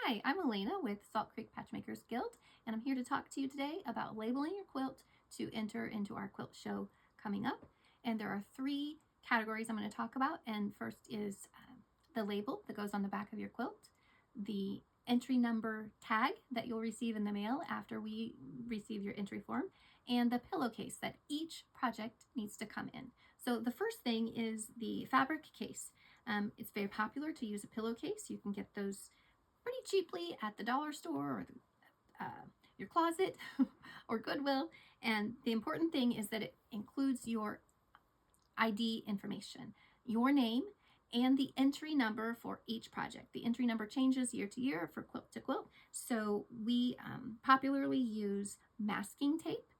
Hi, I'm Elena with Salt Creek Patchmakers Guild, and I'm here to talk to you today about labeling your quilt to enter into our quilt show coming up. And there are three categories I'm going to talk about. And first is the label that goes on the back of your quilt, the entry number tag that you'll receive in the mail after we receive your entry form, and the pillowcase that each project needs to come in. So the first thing is the fabric case. It's very popular to use a pillowcase. You can get those pretty cheaply at the dollar store or your closet or Goodwill. And the important thing is that it includes your ID information, your name, and the entry number for each project. The entry number changes year to year for quilt to quilt. So we popularly use masking tape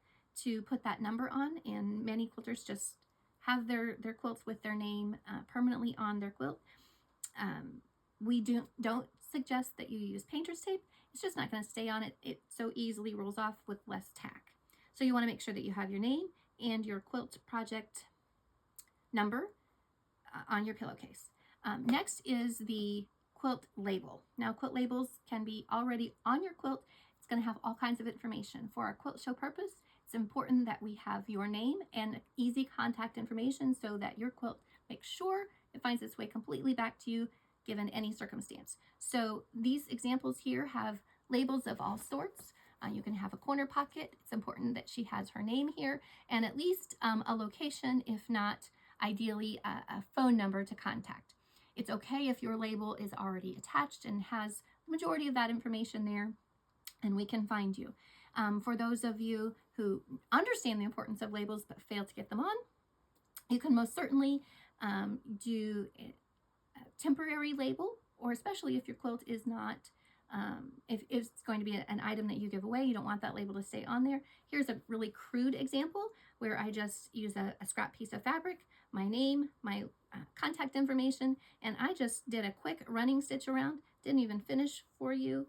to put that number on, and many quilters just have their quilts with their name permanently on their quilt. We don't suggest that you use painter's tape. It's just not going to stay on it. It so easily rolls off with less tack. So you want to make sure that you have your name and your quilt project number on your pillowcase. Next is the quilt label. Now, quilt labels can be already on your quilt. It's going to have all kinds of information. For our quilt show purpose, it's important that we have your name and easy contact information so that your quilt makes sure it finds its way completely back to you given any circumstance. So these examples here have labels of all sorts. You can have a corner pocket. It's important that she has her name here and at least a location, if not ideally a phone number to contact. It's okay if your label is already attached and has the majority of that information there, and we can find you. For those of you who understand the importance of labels but fail to get them on, you can most certainly do a temporary label, or especially if your quilt is not, if it's going to be an item that you give away, you don't want that label to stay on there. Here's a really crude example where I just use a scrap piece of fabric, my name, my contact information, and I just did a quick running stitch around, didn't even finish for you,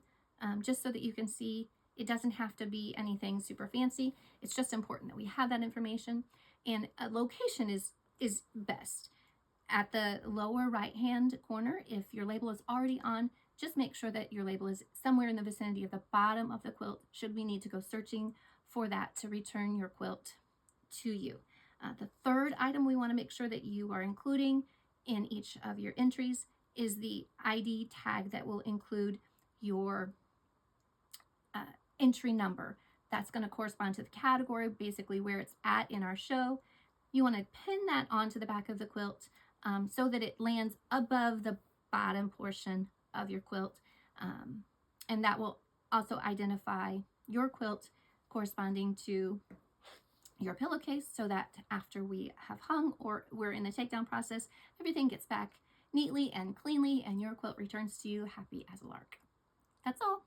just so that you can see it doesn't have to be anything super fancy. It's just important that we have that information, and a location is best. At the lower right-hand corner, if your label is already on, just make sure that your label is somewhere in the vicinity of the bottom of the quilt should we need to go searching for that to return your quilt to you. The third item we want to make sure that you are including in each of your entries is the ID tag that will include your entry number. That's going to correspond to the category, basically where it's at in our show. You want to pin that onto the back of the quilt so that it lands above the bottom portion of your quilt. And that will also identify your quilt corresponding to your pillowcase so that after we have hung or we're in the takedown process, everything gets back neatly and cleanly and your quilt returns to you happy as a lark. That's all.